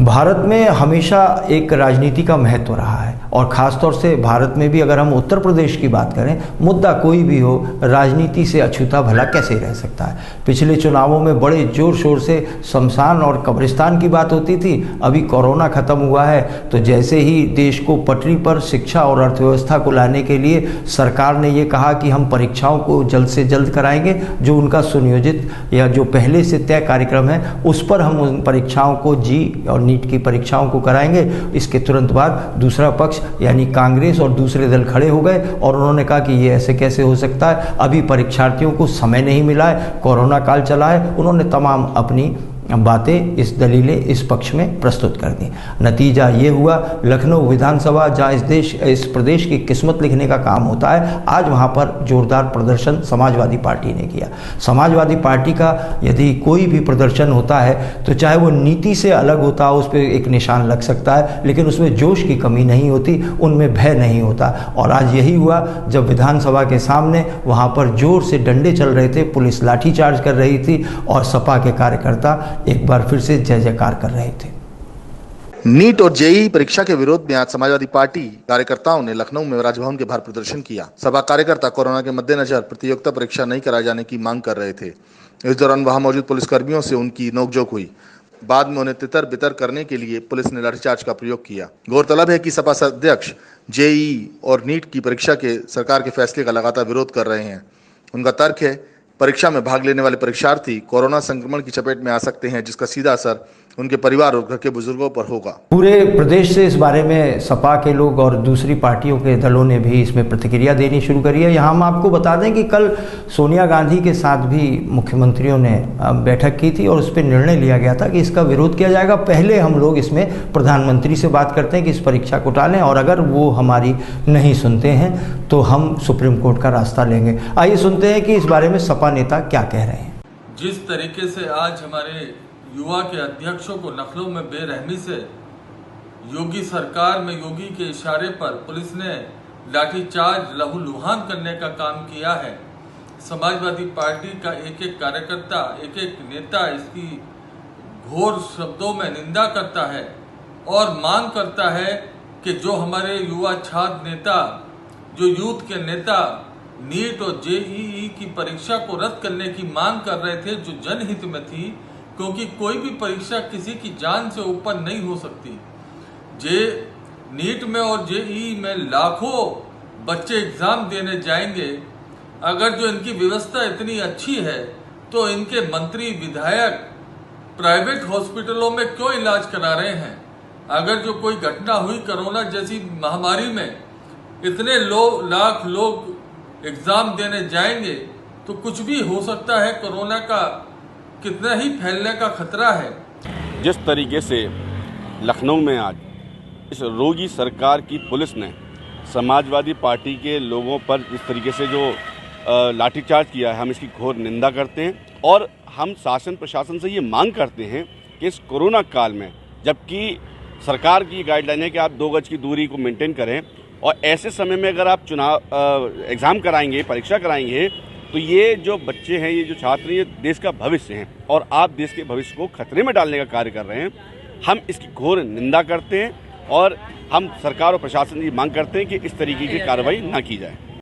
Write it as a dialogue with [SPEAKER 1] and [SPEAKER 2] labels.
[SPEAKER 1] भारत में हमेशा एक राजनीति का महत्व रहा है और ख़ास तौर से भारत में भी अगर हम उत्तर प्रदेश की बात करें, मुद्दा कोई भी हो, राजनीति से अछूता भला कैसे रह सकता है। पिछले चुनावों में बड़े ज़ोर शोर से शमशान और कब्रिस्तान की बात होती थी। अभी कोरोना ख़त्म हुआ है तो जैसे ही देश को पटरी पर शिक्षा और अर्थव्यवस्था को लाने के लिए सरकार ने ये कहा कि हम परीक्षाओं को जल्द से जल्द कराएंगे, जो उनका सुनियोजित या जो पहले से तय कार्यक्रम है उस पर हम उन परीक्षाओं को जी और नीट की परीक्षाओं को कराएंगे। इसके तुरंत बाद दूसरा पक्ष यानी कांग्रेस और दूसरे दल खड़े हो गए और उन्होंने कहा कि ये ऐसे कैसे हो सकता है, अभी परीक्षार्थियों को समय नहीं मिला है, कोरोना काल चला है। उन्होंने तमाम अपनी बातें, इस दलीलें इस पक्ष में प्रस्तुत कर दी। नतीजा ये हुआ, लखनऊ विधानसभा जहाँ इस प्रदेश की किस्मत लिखने का काम होता है, आज वहाँ पर जोरदार प्रदर्शन समाजवादी पार्टी ने किया। समाजवादी पार्टी का यदि कोई भी प्रदर्शन होता है तो चाहे वो नीति से अलग होता है, उस पर एक निशान लग सकता है, लेकिन उसमें जोश की कमी नहीं होती, उनमें भय नहीं होता। और आज यही हुआ जब विधानसभा के सामने वहाँ पर जोर से डंडे चल रहे थे, पुलिस लाठीचार्ज कर रही थी और सपा के कार्यकर्ता एक बार फिर से जय जयकार कर रहे थे।
[SPEAKER 2] नीट और जेईई परीक्षा के विरोध में आज समाजवादी पार्टी कार्यकर्ताओं ने लखनऊ में राजभवन के बाहर प्रदर्शन किया। सपा कार्यकर्ता कोरोना के मद्देनजर प्रतियोगिता परीक्षा नहीं कराए जाने की मांग कर रहे थे। इस दौरान वहां मौजूद पुलिसकर्मियों से उनकी नोकझोंक हुई। बाद में उन्हें तितर बितर करने के लिए पुलिस ने लाठीचार्ज का प्रयोग किया। गौरतलब है कि सपा अध्यक्ष जेईई और नीट की परीक्षा के सरकार के फैसले का लगातार विरोध कर रहे हैं। उनका तर्क है, परीक्षा में भाग लेने वाले परीक्षार्थी कोरोना संक्रमण की चपेट में आ सकते हैं, जिसका सीधा असर उनके परिवार और घर के बुजुर्गों पर होगा।
[SPEAKER 1] पूरे प्रदेश से इस बारे में सपा के लोग और दूसरी पार्टियों के दलों ने भी इसमें प्रतिक्रिया देनी शुरू करी है। यहाँ हम आपको बता दें कि कल सोनिया गांधी के साथ भी मुख्यमंत्रियों ने बैठक की थी और उस पर निर्णय लिया गया था कि इसका विरोध किया जाएगा। पहले हम लोग इसमें प्रधानमंत्री से बात करते हैं कि इस परीक्षा को टालें और अगर वो हमारी नहीं सुनते हैं तो हम सुप्रीम कोर्ट का रास्ता लेंगे। आइए सुनते हैं कि इस बारे में सपा नेता क्या कह रहे हैं।
[SPEAKER 3] जिस तरीके से आज हमारे युवा के अध्यक्षों को लखनऊ में बेरहमी से योगी सरकार में योगी के इशारे पर पुलिस ने लाठीचार्ज लहूलुहान करने का काम किया है। समाजवादी पार्टी का एक एक कार्यकर्ता, एक एक नेता इसकी घोर शब्दों में निंदा करता है और मांग करता है कि जो हमारे युवा छात्र नेता, जो यूथ के नेता नीट और जेईई की परीक्षा को रद्द करने की मांग कर रहे थे, जो जनहित में थी, क्योंकि कोई भी परीक्षा किसी की जान से ऊपर नहीं हो सकती। नीट में और जेईई में लाखों बच्चे एग्जाम देने जाएंगे। अगर जो इनकी व्यवस्था इतनी अच्छी है तो इनके मंत्री विधायक प्राइवेट हॉस्पिटलों में क्यों इलाज करा रहे हैं? अगर जो कोई घटना हुई कोरोना जैसी महामारी में, इतने लाख लोग एग्जाम देने जाएंगे तो कुछ भी हो सकता है। कोरोना का कितना ही फैलने का खतरा है।
[SPEAKER 4] जिस तरीके से लखनऊ में आज इस रोगी सरकार की पुलिस ने समाजवादी पार्टी के लोगों पर जिस तरीके से जो लाठीचार्ज किया है, हम इसकी घोर निंदा करते हैं और हम शासन प्रशासन से ये मांग करते हैं कि इस कोरोना काल में, जबकि सरकार की गाइडलाइन है कि आप 2 गज की दूरी को मेंटेन करें, और ऐसे समय में अगर आप एग्ज़ाम कराएंगे, परीक्षा कराएंगे, तो ये जो बच्चे हैं, ये जो छात्र हैं, ये देश का भविष्य हैं और आप देश के भविष्य को खतरे में डालने का कार्य कर रहे हैं। हम इसकी घोर निंदा करते हैं और हम सरकार और प्रशासन की मांग करते हैं कि इस तरीके की कार्रवाई ना की जाए।